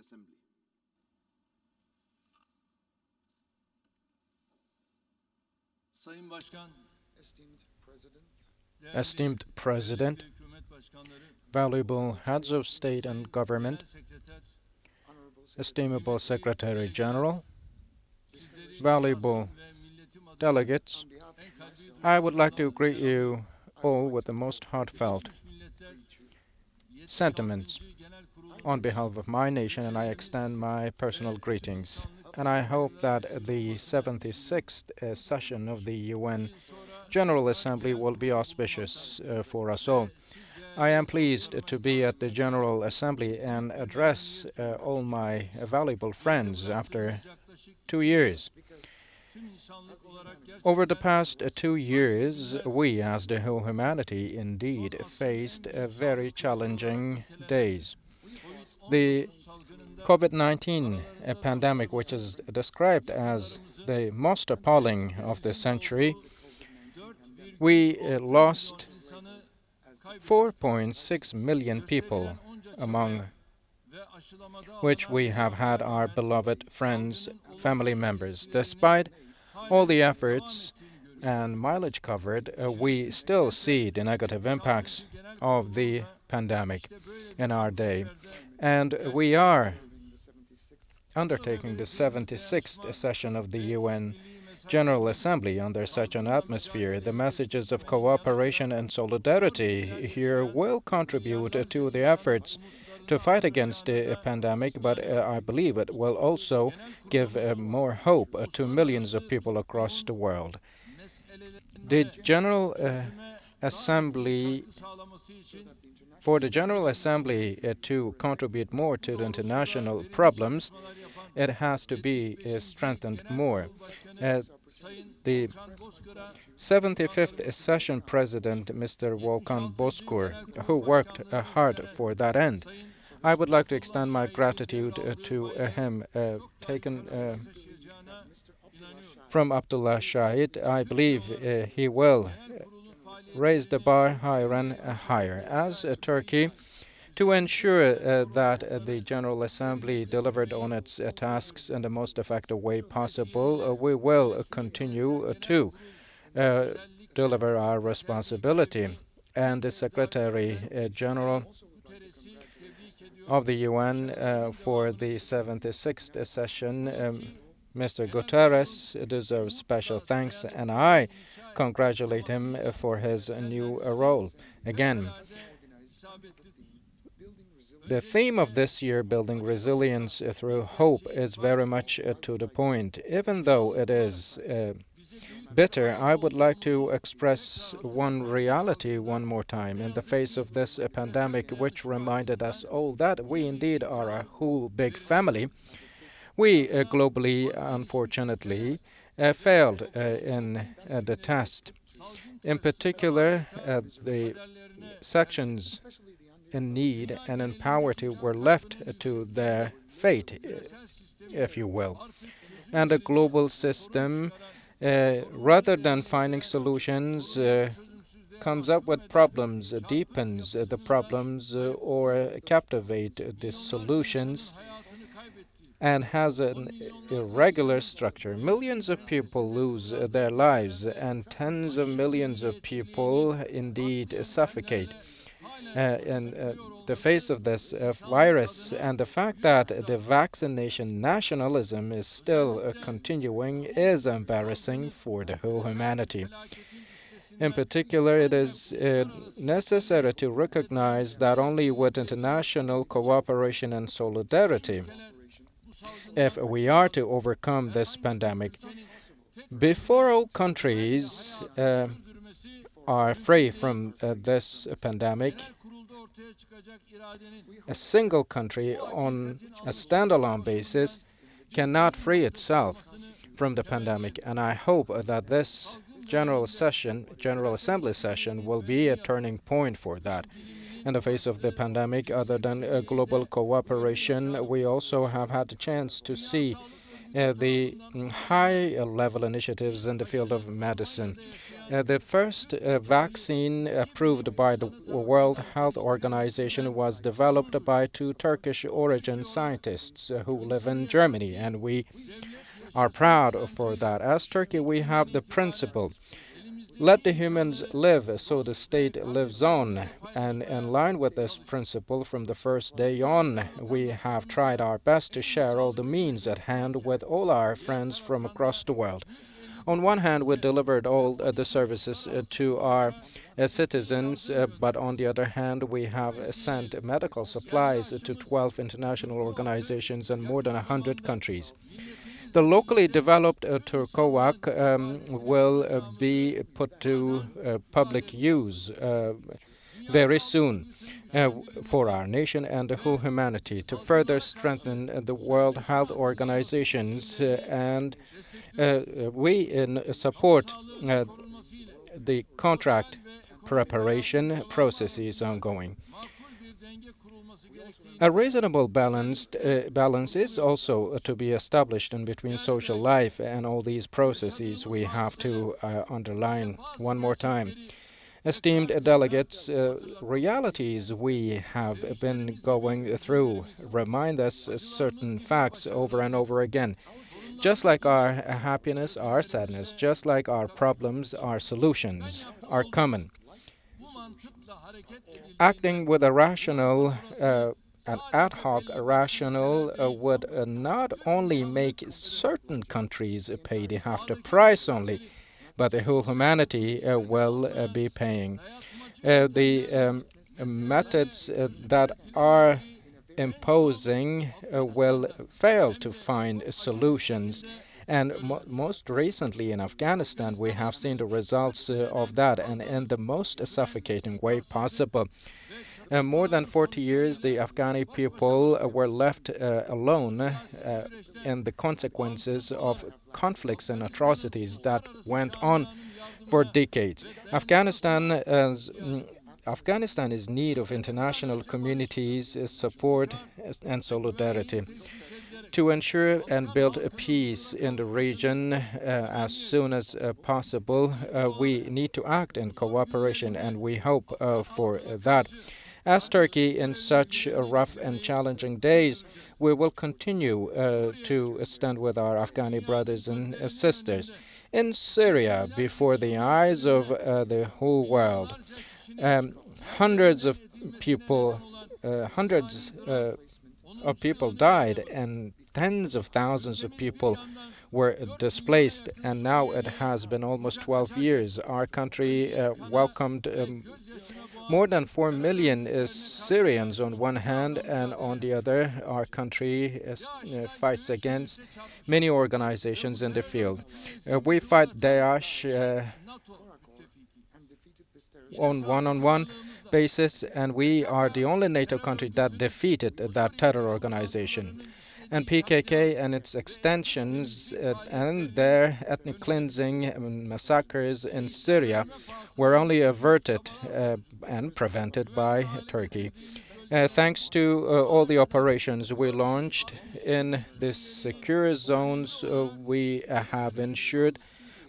Assembly. Sayın Başkan, Esteemed President, valuable heads of state and government, estimable Secretary General, valuable delegates, I would like to greet you all with the most heartfelt sentiments on behalf of my nation, and I extend my personal greetings. And I hope that the 76th session of the UN General Assembly will be auspicious for us all. I am pleased to be at the General Assembly and address all my valuable friends after 2 years. Over the past 2 years, we as the whole humanity indeed faced very challenging days. The COVID-19 pandemic, which is described as the most appalling of the century, we lost 4.6 million people, among which we have had our beloved friends, family members. Despite all the efforts and mileage covered, we still see the negative impacts of the pandemic in our day. And we are undertaking the 76th session of the UN General Assembly under such an atmosphere. The messages of cooperation and solidarity here will contribute to the efforts to fight against the pandemic, but I believe it will also give more hope to millions of people across the world. The General Assembly For the General Assembly to contribute more to the international problems, it has to be strengthened more. The 75th session President, Mr. Volkan Bozkır, who worked hard for that end, I would like to extend my gratitude to him, taken from Abdullah Shahid. I believe he will raise the bar higher and higher. As Turkey, to ensure that the General Assembly delivered on its tasks in the most effective way possible, we will continue to deliver our responsibility. And the Secretary General of the UN for the 76th session, Mr. Guterres, deserves special thanks, and I congratulate him for his new role. Again, the theme of this year, Building Resilience Through Hope, is very much to the point. Even though it is bitter, I would like to express one reality one more time in the face of this pandemic, which reminded us all that we indeed are a whole big family. We globally, unfortunately, failed in the test. In particular, the sections in need and in poverty were left to their fate, if you will. And the global system, rather than finding solutions, comes up with problems, deepens the problems, or captivate the solutions, and has an irregular structure. Millions of people lose their lives, and tens of millions of people indeed suffocate in the face of this virus. And the fact that the vaccination nationalism is still continuing is embarrassing for the whole humanity. In particular, it is necessary to recognize that only with international cooperation and solidarity, if we are to overcome this pandemic, before all countries are free from this pandemic, a single country on a standalone basis cannot free itself from the pandemic. And I hope that this General Assembly session will be a turning point for that. In the face of the pandemic, other than global cooperation, we also have had a chance to see the high-level initiatives in the field of medicine. The first vaccine approved by the World Health Organization was developed by two Turkish-origin scientists who live in Germany, and we are proud for that. As Turkey, we have the principle, let the humans live so the state lives on. And in line with this principle, from the first day on, we have tried our best to share all the means at hand with all our friends from across the world. On one hand, we delivered all the services to our citizens, but on the other hand, we have sent medical supplies to 12 international organizations in more than 100 countries. The locally developed Turkovac will be put to public use very soon for our nation and the whole humanity to further strengthen the World Health Organizations and we support the contract preparation processes ongoing. A reasonable balance is also to be established in between social life and all these processes. We have to underline one more time. Esteemed delegates, realities we have been going through remind us certain facts over and over again. Just like our happiness, our sadness, just like our problems, our solutions are common. Acting with a rational an ad hoc rationale would not only make certain countries pay the half the price only, but the whole humanity will be paying. The methods that are imposing will fail to find solutions. And most recently in Afghanistan, we have seen the results of that, and in the most suffocating way possible. More than 40 years, the Afghani people were left alone in the consequences of conflicts and atrocities that went on for decades. Afghanistan is in need of international community's support and solidarity to ensure and build a peace in the region as soon as possible. We need to act in cooperation, and we hope for that. As Turkey in such rough and challenging days, we will continue to stand with our Afghani brothers and sisters. In Syria, before the eyes of the whole world, hundreds of people died, and tens of thousands of people were displaced, and now it has been almost 12 years. Our country welcomed more than 4 million Syrians on one hand, and on the other, our country fights against many organizations in the field. We fight Daesh on one-on-one basis, and we are the only NATO country that defeated that terror organization. And PKK and its extensions and their ethnic cleansing and massacres in Syria were only averted and prevented by Turkey. Thanks to all the operations we launched in the secure zones, we have ensured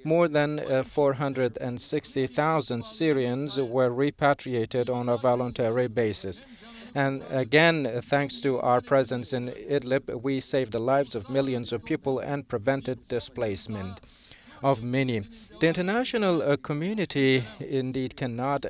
more than 460,000 Syrians were repatriated on a voluntary basis. And again, thanks to our presence in Idlib, we saved the lives of millions of people and prevented displacement of many. The international community indeed cannot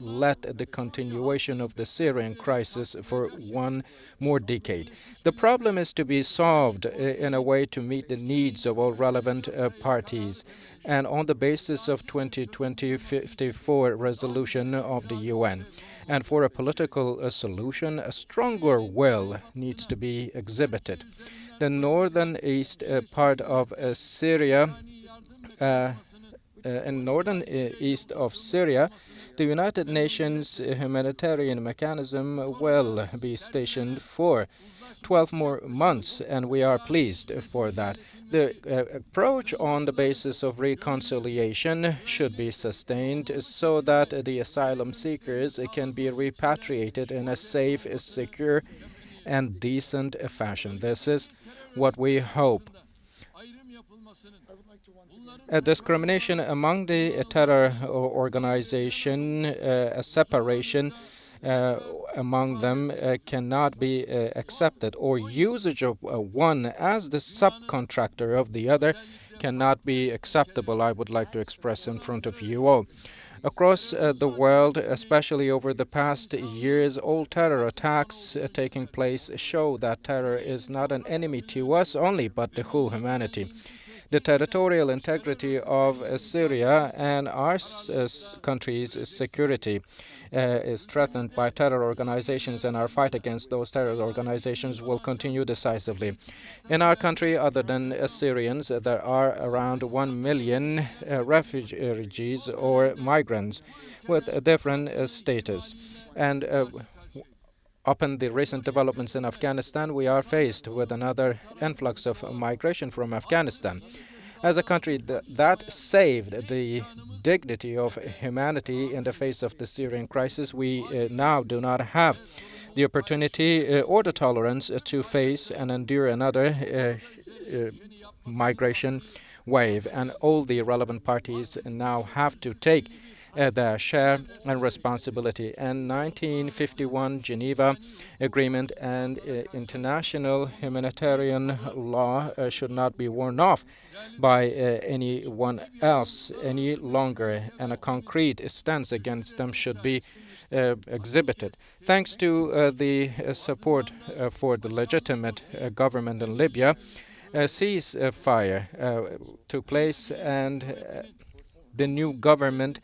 let the continuation of the Syrian crisis for one more decade. The problem is to be solved in a way to meet the needs of all relevant parties, and on the basis of 2020-54 resolution of the UN. And for a political solution, a stronger will needs to be exhibited. The northern east part of Syria in northern east of Syria, the United Nations humanitarian mechanism will be stationed for 12 more months, and we are pleased for that. The approach on the basis of reconciliation should be sustained so that the asylum seekers can be repatriated in a safe, secure, and decent fashion. This is what we hope. Discrimination among the terror organization, a separation among them cannot be accepted, or usage of one as the subcontractor of the other cannot be acceptable, I would like to express in front of you all. Across the world, especially over the past years, all terror attacks taking place show that terror is not an enemy to us only, but the whole humanity. The territorial integrity of Syria and our country's security is threatened by terror organizations, and our fight against those terror organizations will continue decisively. In our country, other than Syrians, there are around 1 million refugees or migrants with a different status. And upon the recent developments in Afghanistan, we are faced with another influx of migration from Afghanistan. As a country that saved the dignity of humanity in the face of the Syrian crisis, we now do not have the opportunity or the tolerance to face and endure another migration wave, and all the relevant parties now have to take their share and responsibility. And 1951 Geneva Agreement and international humanitarian law should not be worn off by anyone else any longer, and a concrete stance against them should be exhibited. Thanks to the support for the legitimate government in Libya, a ceasefire took place, and the new government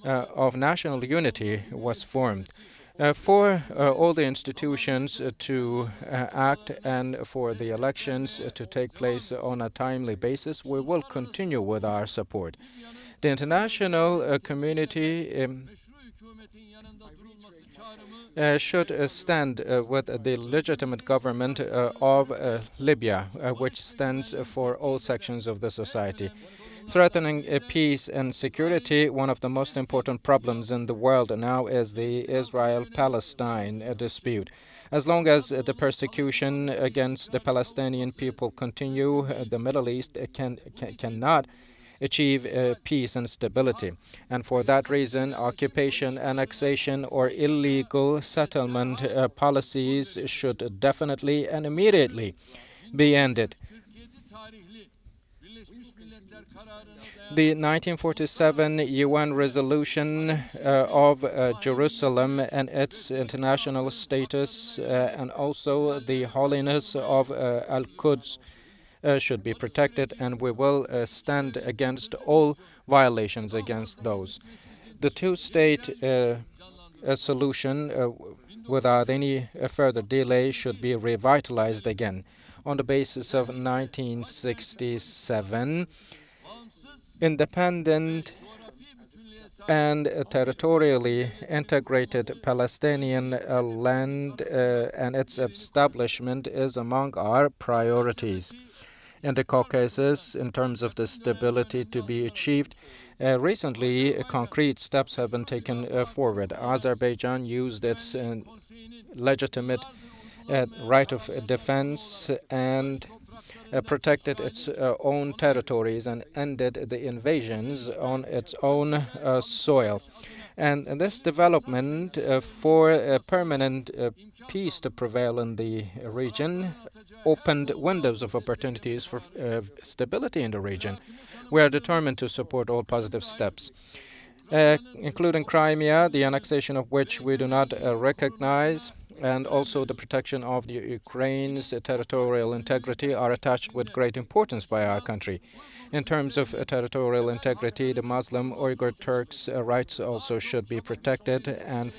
of national unity was formed. For all the institutions to act and for the elections to take place on a timely basis, we will continue with our support. The international community should stand with the legitimate government of Libya, which stands for all sections of the society. Threatening peace and security, one of the most important problems in the world now is the Israel-Palestine dispute. As long as the persecution against the Palestinian people continue, the Middle East cannot achieve peace and stability. And for that reason, occupation, annexation, or illegal settlement policies should definitely and immediately be ended. The 1947 UN resolution of Jerusalem and its international status and also the holiness of Al-Quds should be protected, and we will stand against all violations against those. The two-state solution without any further delay should be revitalized again. On the basis of 1967, independent and territorially integrated Palestinian land and its establishment is among our priorities. In the Caucasus, in terms of the stability to be achieved, recently concrete steps have been taken forward. Azerbaijan used its legitimate right of defense and protected its own territories and ended the invasions on its own soil. And this development for a permanent peace to prevail in the region opened windows of opportunities for stability in the region. We are determined to support all positive steps, including Crimea, the annexation of which we do not recognize, and also the protection of the Ukraine's territorial integrity are attached with great importance by our country. In terms of territorial integrity, the Muslim Uyghur Turks' rights also should be protected, and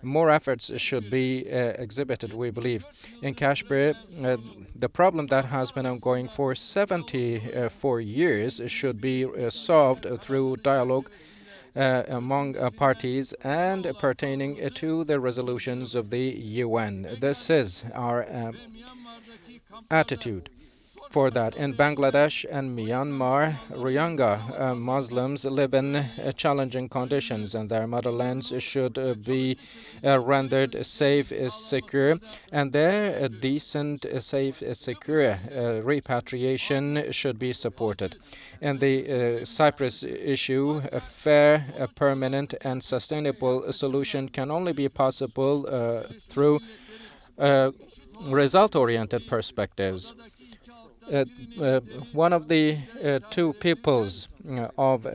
more efforts should be exhibited, we believe. In Kashmir, the problem that has been ongoing for 74 years should be solved through dialogue among parties and pertaining to the resolutions of the UN. This is our attitude. for that. In Bangladesh and Myanmar, Rohingya Muslims live in challenging conditions, and their motherlands should be rendered safe, secure, and their decent, safe, secure repatriation should be supported. In the Cyprus issue, a fair, permanent, and sustainable solution can only be possible through result-oriented perspectives. Uh, One of the two peoples of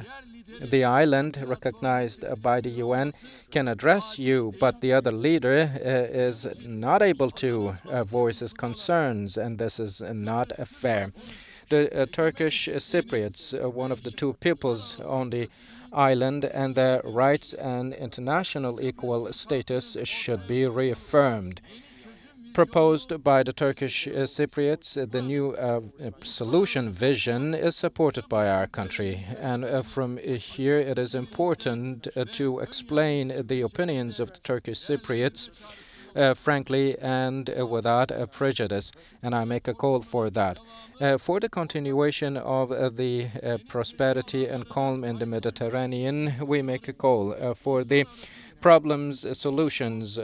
the island recognized by the UN can address you, but the other leader is not able to voice his concerns, and this is not fair. The Turkish Cypriots, one of the two peoples on the island, and their rights and international equal status should be reaffirmed. Proposed by the Turkish Cypriots, the new solution vision is supported by our country. And from here, it is important to explain the opinions of the Turkish Cypriots frankly and without prejudice. And I make a call for that. For the continuation of the prosperity and calm in the Mediterranean, we make a call for the problems, solutions.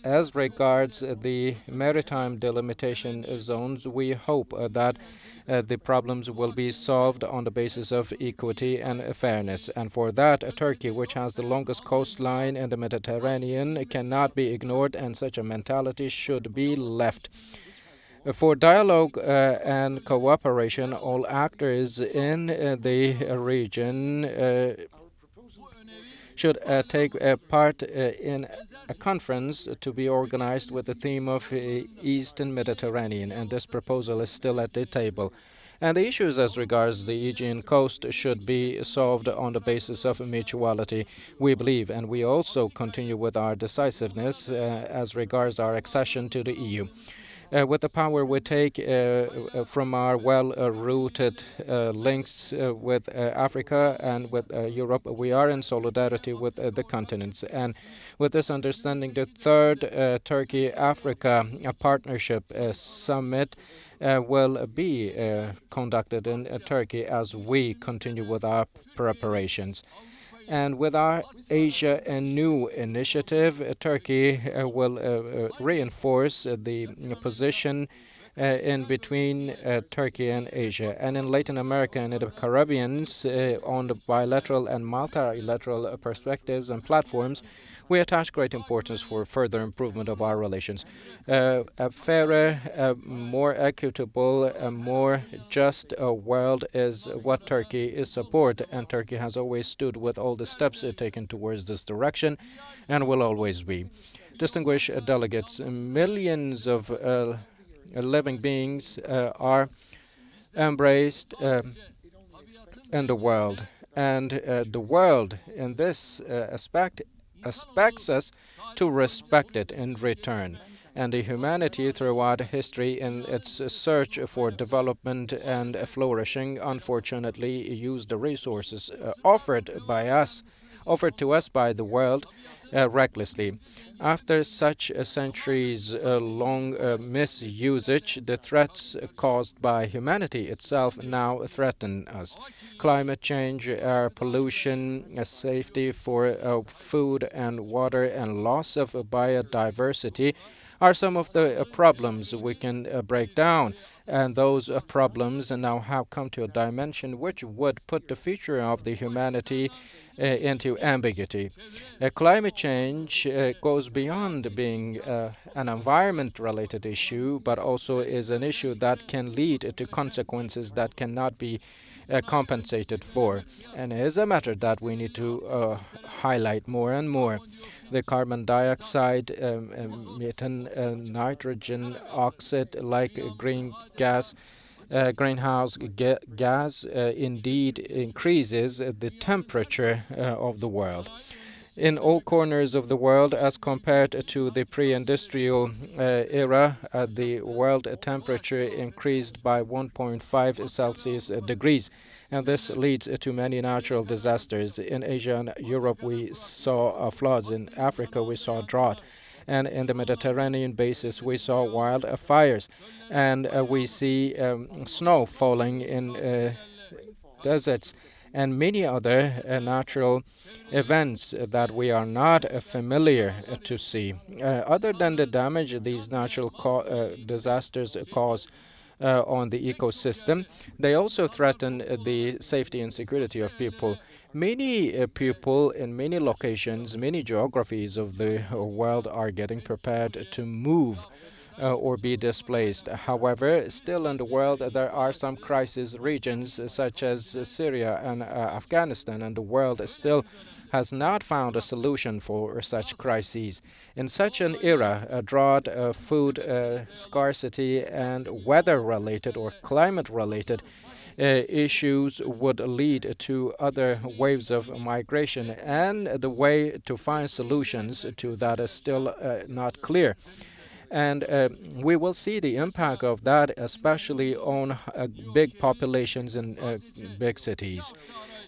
As regards the maritime delimitation zones, we hope that the problems will be solved on the basis of equity and fairness. And for that, Turkey, which has the longest coastline in the Mediterranean, cannot be ignored, and such a mentality should be left. For dialogue and cooperation, all actors in the region should take part in a conference to be organized with the theme of Eastern Mediterranean, and this proposal is still at the table. And the issues as regards the Aegean coast should be solved on the basis of mutuality, we believe, and we also continue with our decisiveness as regards our accession to the EU. With the power we take from our well-rooted links with Africa and with Europe, we are in solidarity with the continents. And with this understanding, the third Turkey-Africa partnership summit will be conducted in Turkey as we continue with our preparations. And with our Asia Anew initiative, Turkey will reinforce the position in between Turkey and Asia. And in Latin America and in the Caribbean, on the bilateral and multilateral perspectives and platforms, we attach great importance for further improvement of our relations. A fairer, more equitable, a more just world is what Turkey is support, and Turkey has always stood with all the steps taken towards this direction and will always be. Distinguished delegates, millions of living beings are embraced in the world, and the world in this aspect expects us to respect it in return. And the humanity throughout history in its search for development and flourishing unfortunately used the resources offered to us by the world recklessly. After such a centuries-long misusage, the threats caused by humanity itself now threaten us. Climate change, air pollution, safety for food and water, and loss of biodiversity are some of the problems we can break down. And those problems now have come to a dimension which would put the future of the humanity into ambiguity. Climate change goes beyond being an environment-related issue, but also is an issue that can lead to consequences that cannot be compensated for. And it is a matter that we need to highlight more and more. The carbon dioxide, methane, nitrogen oxide, like green gas, greenhouse gas, indeed increases the temperature of the world. In all corners of the world, as compared to the pre-industrial era, the world temperature increased by 1.5 Celsius degrees. And this leads to many natural disasters. In Asia and Europe, we saw floods. In Africa, we saw drought. And in the Mediterranean basin, we saw wildfires, and we see snow falling in deserts, and many other natural events that we are not familiar to see. Other than the damage these natural disasters cause on the ecosystem, they also threaten the safety and security of people. Many people in many locations, many geographies of the world are getting prepared to move or be displaced. However, still in the world, there are some crisis regions such as Syria and Afghanistan, and the world still has not found a solution for such crises. In such an era, drought, food scarcity, and weather-related or climate-related issues would lead to other waves of migration, and the way to find solutions to that is still not clear. And we will see the impact of that, especially on big populations in big cities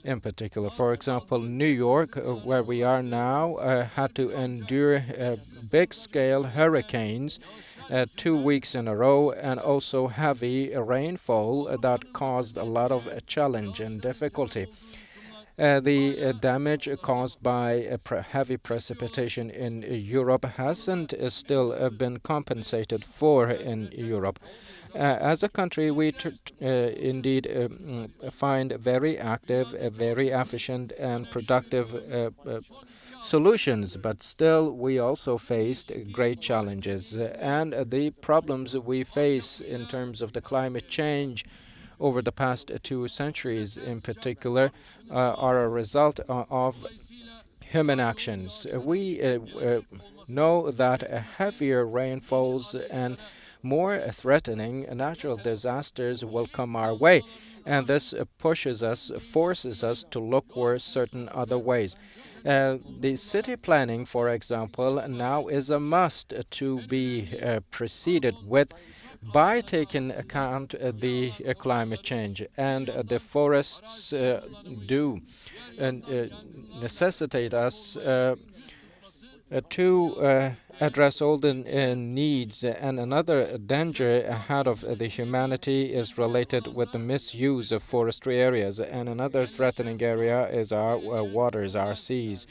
in particular. For example, New York, where we are now, had to endure big scale hurricanes 2 weeks in a row, and also heavy rainfall that caused a lot of challenge and difficulty. The damage caused by heavy precipitation in Europe hasn't still been compensated for in Europe. As a country, we indeed find very active, very efficient, and productive solutions, but still we also faced great challenges. And the problems we face in terms of the climate change over the past 2 centuries in particular are a result of human actions. We know that heavier rainfalls and more threatening natural disasters will come our way, and this forces us to look for certain other ways. The city planning, for example, now is a must to be proceeded with by taking account the climate change, and the forests do necessitate us to address all the needs. And another danger ahead of the humanity is related with the misuse of forestry areas, and another threatening area is our waters, our seas.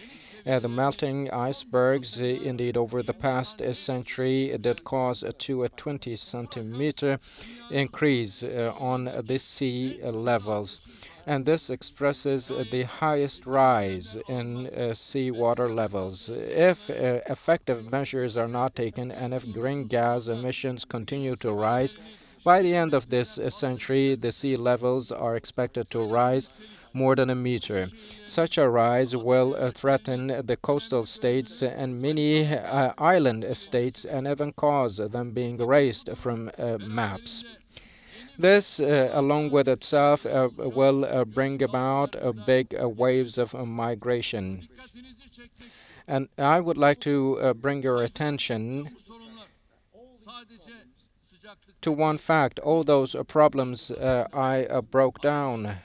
The melting icebergs, indeed, over the past century did cause a 20 centimeter increase on the sea levels. And this expresses the highest rise in seawater levels. If effective measures are not taken, and if green gas emissions continue to rise, by the end of this century, the sea levels are expected to rise more than a meter. Such a rise will threaten the coastal states and many island states, and even cause them being erased from maps. This, along with itself, will bring about big waves of migration. And I would like to bring your attention to one fact. All those problems I broke down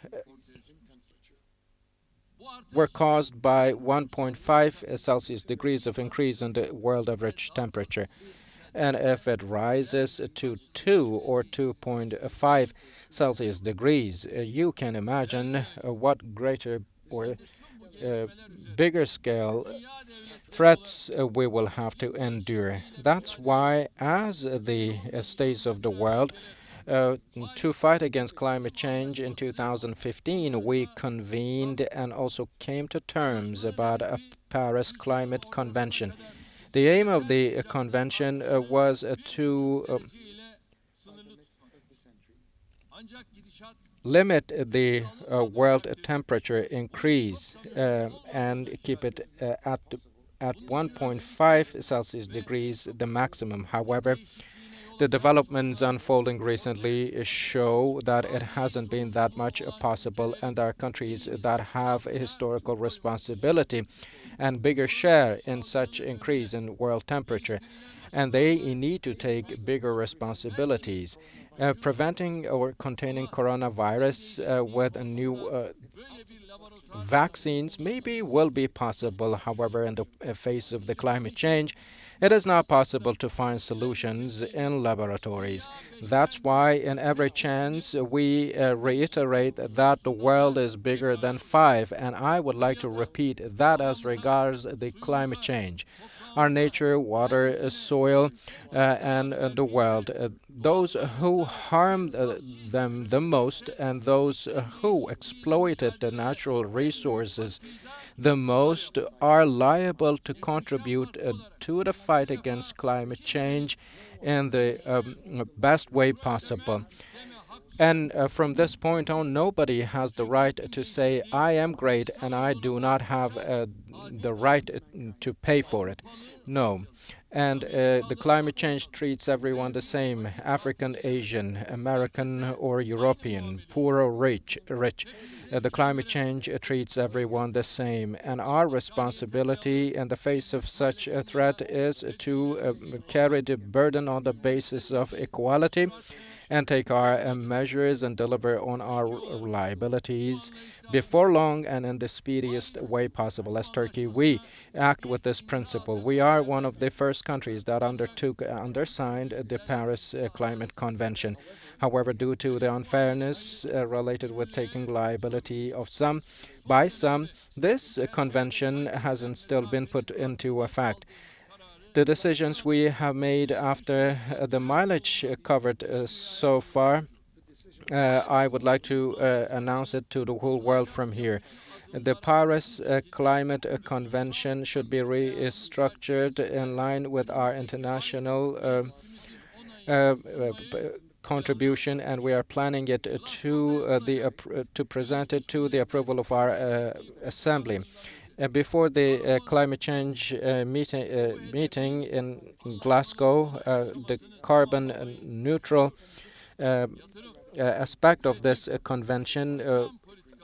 were caused by 1.5 Celsius degrees of increase in the world average temperature. And if it rises to 2 or 2.5 Celsius degrees, you can imagine what greater or bigger scale threats we will have to endure. That's why, as the states of the world, to fight against climate change in 2015, we convened and also came to terms about a Paris Climate Convention. The aim of the convention was to limit the world temperature increase and keep it at 1.5 Celsius degrees, the maximum. However, the developments unfolding recently show that it hasn't been that much possible, and there are countries that have a historical responsibility and bigger share in such increase in world temperature, and they need to take bigger responsibilities. Preventing or containing coronavirus with a new vaccines maybe will be possible. However, in the face of the climate change, It is not possible to find solutions in laboratories. That's why, in every chance, we reiterate that the world is bigger than five, and I would like to repeat that as regards the climate change. Our nature, water, soil, and the world. Those who harmed them the most and those who exploited the natural resources the most are liable to contribute to the fight against climate change in the best way possible. And from this point on, nobody has the right to say, I am great and I do not have the right to pay for it. No. And the climate change treats everyone the same African, Asian, American, or European, poor or rich. The climate change treats everyone the same. And our responsibility in the face of such a threat is to carry the burden on the basis of equality and take our measures and deliver on our liabilities before long and in the speediest way possible. As Turkey, we act with this principle. We are one of the first countries that undersigned the Paris Climate Convention. However, due to the unfairness related with taking liability of by some, this convention hasn't still been put into effect. The decisions we have made after the mileage covered so far, I would like to announce it to the whole world from here. The Paris Climate Convention should be restructured in line with our international contribution, and we are planning it to present it to the approval of our assembly. Before the climate change meeting in Glasgow, the carbon neutral aspect of this convention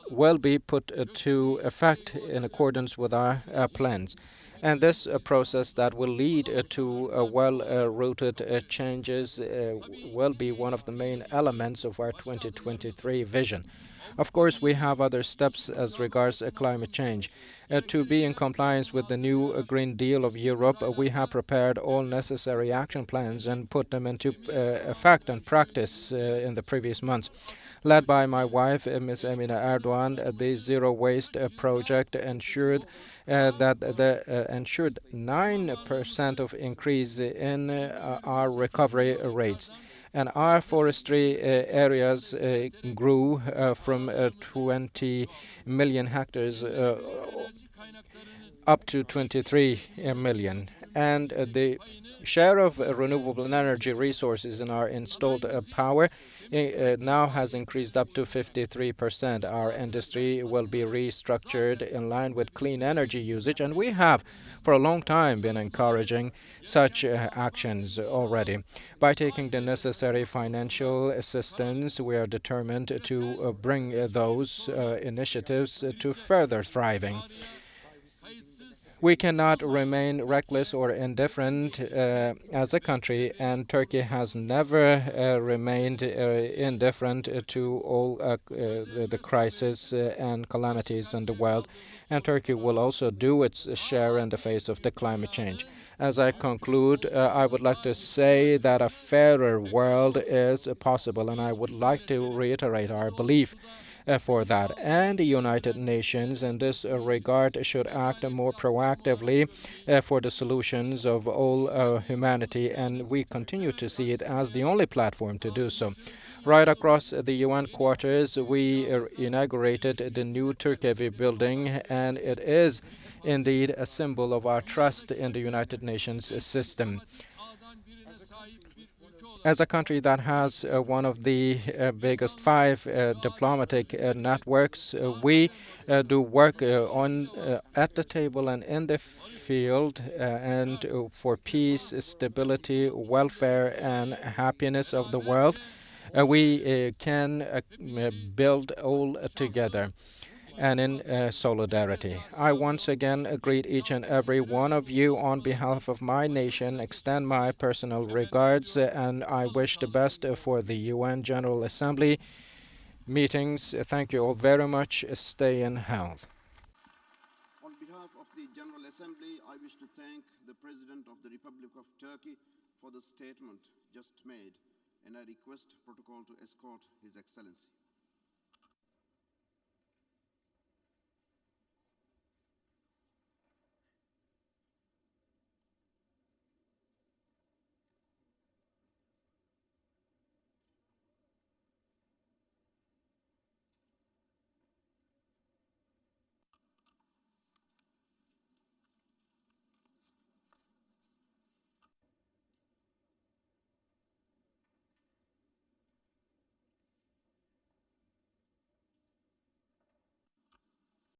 will be put to effect in accordance with our plans. And this process that will lead to well-rooted changes will be one of the main elements of our 2023 vision. Of course, we have other steps as regards climate change. To be in compliance with the new Green Deal of Europe, we have prepared all necessary action plans and put them into effect and practice in the previous months. Led by my wife, Ms. Emine Erdoğan, the Zero Waste project ensured ensured 9% of increase in our recovery rates. And our forestry areas grew from 20 million hectares up to 23 million. And the share of renewable energy resources in our installed power now has increased up to 53%. Our industry will be restructured in line with clean energy usage, and we have for a long time been encouraging such actions already. By taking the necessary financial assistance, we are determined to bring those initiatives to further thriving. We cannot remain reckless or indifferent as a country, and Turkey has never remained indifferent to all the crises and calamities in the world, and Turkey will also do its share in the face of the climate change. As I conclude, I would like to say that a fairer world is possible, and I would like to reiterate our belief for that. And the United Nations in this regard should act more proactively for the solutions of all humanity, and we continue to see it as the only platform to do so. Right across the UN quarters, we inaugurated the new Turkevi building, and it is indeed a symbol of our trust in the United Nations system. As a country that has one of the biggest five diplomatic networks, we do work at the table and in the field and for peace, stability, welfare, and happiness of the world. We can build all together and in solidarity. I once again greet each and every one of you on behalf of my nation, extend my personal regards, and I wish the best for the UN General Assembly meetings. Thank you all very much. Stay in health. On behalf of the General Assembly, I wish to thank the President of the Republic of Turkey for the statement just made, and I request protocol to escort His Excellency.